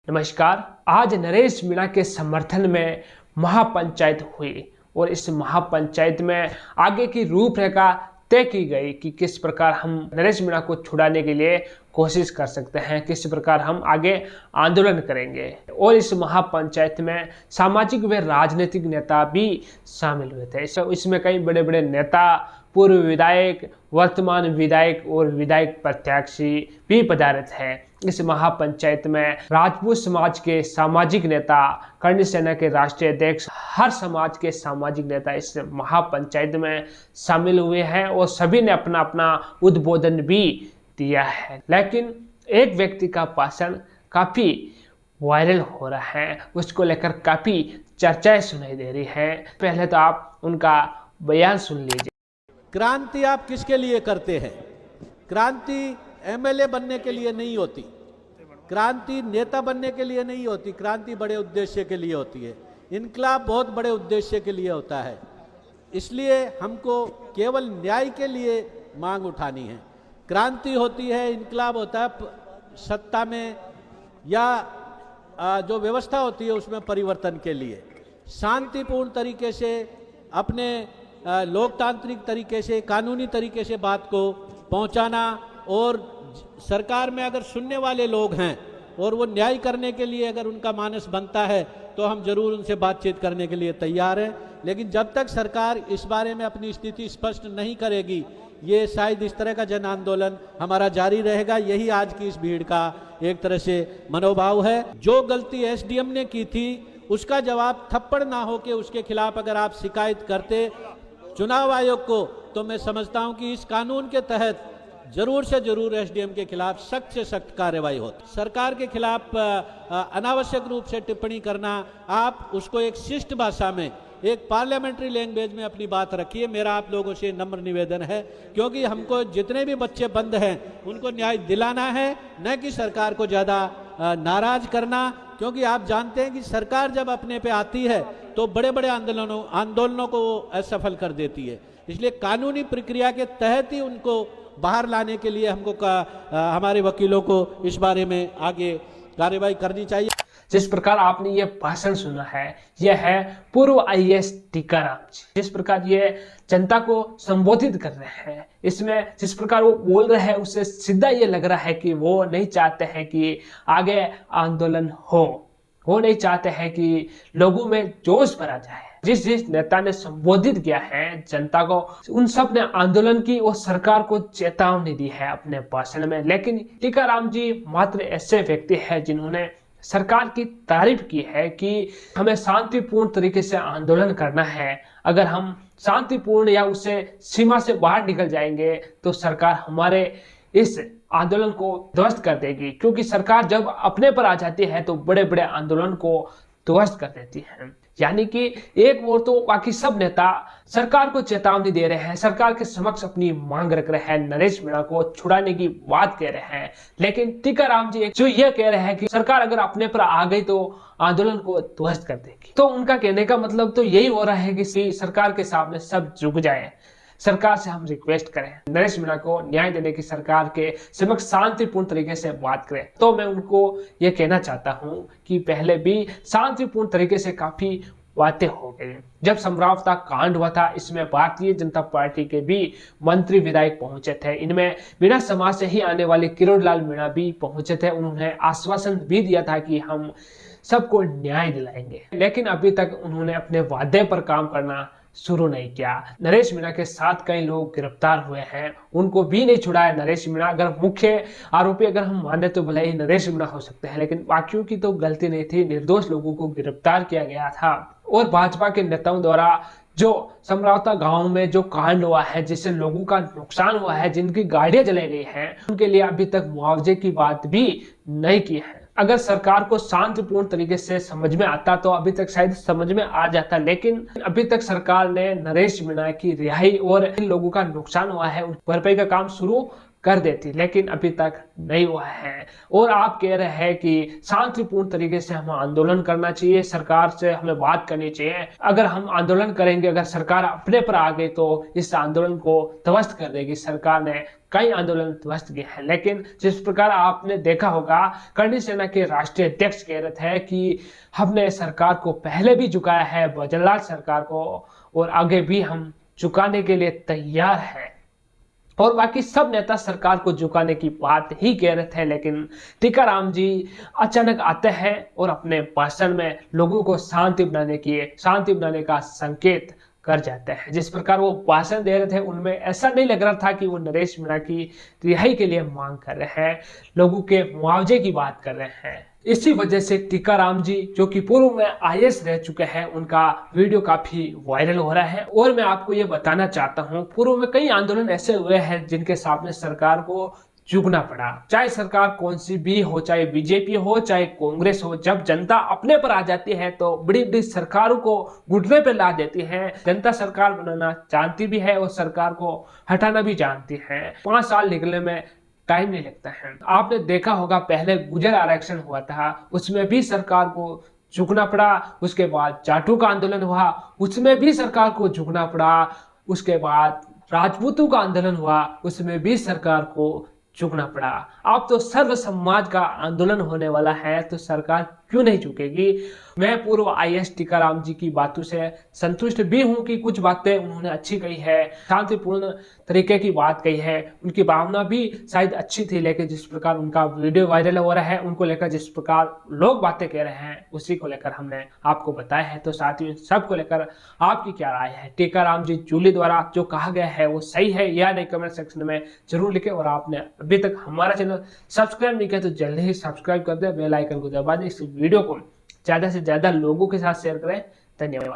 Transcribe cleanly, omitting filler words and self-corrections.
नमस्कार। आज नरेश मीणा के समर्थन में महापंचायत हुई और इस महापंचायत में आगे की रूपरेखा तय की गई कि किस प्रकार हम नरेश मीणा को छुड़ाने के लिए कोशिश कर सकते हैं, किस प्रकार हम आगे आंदोलन करेंगे। और इस महापंचायत में सामाजिक व राजनीतिक नेता भी शामिल हुए थे। इसमें कई बड़े बड़े नेता, पूर्व विधायक, वर्तमान विधायक और विधायक प्रत्याशी भी पधारे थे। इस महापंचायत में राजपूत समाज के सामाजिक नेता, कर्ण सेना के राष्ट्रीय अध्यक्ष, हर समाज के सामाजिक नेता इस महापंचायत में शामिल हुए हैं और सभी ने अपना अपना उद्बोधन भी दिया है। लेकिन एक व्यक्ति का भाषण काफी वायरल हो रहा है, उसको लेकर काफी चर्चाएं सुनाई दे रही हैं। पहले तो आप उनका बयान सुन लीजिए। क्रांति आप किसके लिए करते हैं? क्रांति एमएलए बनने के लिए नहीं होती, क्रांति नेता बनने के लिए नहीं होती, क्रांति बड़े उद्देश्य के लिए होती है। इनकलाब बहुत बड़े उद्देश्य के लिए होता है। इसलिए हमको केवल न्याय के लिए मांग उठानी है। क्रांति होती है, इनकलाब होता है सत्ता में या जो व्यवस्था होती है उसमें परिवर्तन के लिए। शांतिपूर्ण तरीके से, अपने लोकतांत्रिक तरीके से, कानूनी तरीके से बात को पहुंचाना, और सरकार में अगर सुनने वाले लोग हैं और वो न्याय करने के लिए अगर उनका मानस बनता है तो हम जरूर उनसे बातचीत करने के लिए तैयार हैं। लेकिन जब तक सरकार इस बारे में अपनी स्थिति स्पष्ट नहीं करेगी, ये शायद इस तरह का जन आंदोलन हमारा जारी रहेगा। यही आज की इस भीड़ का एक तरह से मनोभाव है। जो गलती एसडीएम ने की थी उसका जवाब थप्पड़ ना हो के उसके खिलाफ अगर आप शिकायत करते चुनाव आयोग को, तो मैं समझता हूं कि इस कानून के तहत जरूर से जरूर एसडीएम के खिलाफ सख्त से सख्त कार्रवाई होती। सरकार के खिलाफ अनावश्यक रूप से टिप्पणी करना, आप उसको एक शिष्ट भाषा में, एक पार्लियामेंट्री लैंग्वेज में अपनी बात रखिए। मेरा आप लोगों से नम्र निवेदन है, क्योंकि हमको जितने भी बच्चे बंद हैं उनको न्याय दिलाना है, न कि सरकार को ज़्यादा नाराज करना। क्योंकि आप जानते हैं कि सरकार जब अपने पे आती है तो बड़े बड़े आंदोलनों को असफल कर देती है। इसलिए कानूनी प्रक्रिया के तहत ही उनको बाहर लाने के लिए हमको हमारे वकीलों को इस बारे में आगे कार्रवाई करनी चाहिए। जिस प्रकार आपने ये भाषण सुना है, यह है पूर्व आईएएस टीकाराम जी। जिस प्रकार ये जनता को संबोधित कर रहे हैं, इसमें जिस प्रकार वो बोल रहे हैं उससे सीधा ये लग रहा है कि वो नहीं चाहते हैं कि आगे आंदोलन हो, वो नहीं चाहते हैं कि लोगों में जोश भरा जाए। जिस जिस नेता ने संबोधित किया है जनता को, उन सब ने आंदोलन की और सरकार को चेतावनी दी है अपने भाषण में। लेकिन टीकाराम जी मात्र ऐसे व्यक्ति हैं जिन्होंने सरकार की तारीफ की है कि हमें शांतिपूर्ण तरीके से आंदोलन करना है। अगर हम शांतिपूर्ण या उससे सीमा से बाहर निकल जाएंगे तो सरकार हमारे इस आंदोलन को ध्वस्त कर देगी, क्योंकि सरकार जब अपने पर आ जाती है तो बड़े बड़े आंदोलन को ध्वस्त कर देती है। यानी कि एक ओर तो बाकी सब नेता सरकार को चेतावनी दे रहे हैं, सरकार के समक्ष अपनी मांग रख रहे हैं, नरेश मीणा को छुड़ाने की बात कह रहे हैं। लेकिन टीकाराम जी जो ये कह रहे हैं कि सरकार अगर अपने पर आ गई तो आंदोलन को ध्वस्त कर देगी, तो उनका कहने का मतलब तो यही हो रहा है कि सरकार के सामने सब झुक जाए। सरकार से हम रिक्वेस्ट करें नरेश मीणा को न्याय देने की, सरकार के समक्ष शांतिपूर्ण तरीके से बात करें। तो मैं उनको ये कहना चाहता हूं कि पहले भी शांतिपूर्ण तरीके से काफी बातें हो गई। जब समरावता कांड हुआ था, इसमें भारतीय जनता पार्टी के भी मंत्री विधायक पहुंचे थे। इनमें मीणा समाज से ही आने वाले किरोड़ लाल मीणा भी पहुंचे थे। उन्होंने आश्वासन भी दिया था कि हम सबको न्याय दिलाएंगे, लेकिन अभी तक उन्होंने अपने वादे पर काम करना शुरू नहीं किया। नरेश मीणा के साथ कई लोग गिरफ्तार हुए हैं, उनको भी नहीं छुड़ाया नरेश मीणा। अगर मुख्य आरोपी अगर हम माने तो भले ही नरेश मीणा हो सकते हैं, लेकिन बाकियों की तो गलती नहीं थी। निर्दोष लोगों को गिरफ्तार किया गया था। और भाजपा के नेताओं द्वारा जो समरावता गांव में जो कांड हुआ है, जिससे लोगों का नुकसान हुआ है, जिनकी गाड़ियां जलाई गई हैं, उनके लिए अभी तक मुआवजे की बात भी नहीं की है। अगर सरकार को शांतिपूर्ण तरीके से समझ में आता तो अभी तक शायद समझ में आ जाता, लेकिन अभी तक सरकार ने नरेश मीणा की रिहाई और इन लोगों का नुकसान हुआ है भरपाई का काम शुरू कर देती, लेकिन अभी तक नहीं हुआ है। और आप कह रहे हैं कि शांतिपूर्ण तरीके से हमें आंदोलन करना चाहिए, सरकार से हमें बात करनी चाहिए। अगर हम आंदोलन करेंगे, अगर सरकार अपने पर आ गई तो इस आंदोलन को ध्वस्त कर देगी। सरकार ने कई आंदोलन ध्वस्त गए हैं। लेकिन जिस प्रकार आपने देखा होगा, करणी सेना के राष्ट्रीय अध्यक्ष कह रहे थे कि हमने सरकार को पहले भी झुकाया है, बजरलाल सरकार को, और आगे भी हम झुकाने के लिए तैयार हैं। और बाकी सब नेता सरकार को झुकाने की बात ही कह रहे थे, लेकिन टीकाराम जी अचानक आते हैं और अपने भाषण में लोगों को शांति बनाने का संकेत कर जाते हैं। जिस प्रकार वो भाषण दे रहे थे, उनमें ऐसा नहीं लग रहा था कि वो नरेश मीणा की रिहाई के लिए मांग कर रहे हैं, लोगों के मुआवजे की बात कर रहे हैं। इसी वजह से टीकाराम जी, जो कि पूर्व में आईएएस रह चुके हैं, उनका वीडियो काफी वायरल हो रहा है। और मैं आपको ये बताना चाहता हूँ, पूर्व में कई आंदोलन ऐसे हुए हैं जिनके सामने सरकार को झुकना पड़ा, चाहे सरकार कौन सी भी हो, चाहे बीजेपी हो, चाहे कांग्रेस हो। जब जनता अपने पर आ जाती है तो बड़ी बड़ी सरकारों को घुटने पर ला देती है। जनता सरकार बनाना जानती भी है और सरकार को हटाना भी जानती है। 5 साल निकलने में टाइम नहीं लगता है। आपने देखा होगा, पहले गुर्जर आरक्षण हुआ था, उसमें भी सरकार को झुकना पड़ा। उसके बाद जाटों का आंदोलन हुआ, उसमें भी सरकार को झुकना पड़ा। उसके बाद राजपूतों का आंदोलन हुआ, उसमें भी सरकार को झुकना पड़ा। अब तो सर्व समाज का आंदोलन होने वाला है, तो सरकार क्यों नहीं झुकेगी। मैं पूर्व आईएएस टीकाराम जी की बातों से संतुष्ट भी हूं कि कुछ बातें उन्होंने अच्छी कही है, शांतिपूर्ण तरीके की बात कही है, उनकी भावना भी शायद अच्छी थी। लेकिन जिस प्रकार उनका वीडियो वायरल हो रहा है, उनको लेकर जिस प्रकार लोग बातें कह रहे हैं, उसी को लेकर हमने आपको बताया है। तो साथियों, सबको लेकर आपकी क्या राय है? टीकाराम जी जूली द्वारा जो कहा गया है वो सही है या नहीं, कमेंट सेक्शन में जरूर लिखें। और आपने अभी तक हमारा चैनल सब्सक्राइब नहीं किया तो जल्दी ही सब्सक्राइब कर दें, बेल आइकन को दबा दें। इस वीडियो को ज्यादा से ज्यादा लोगों के साथ शेयर करें। धन्यवाद।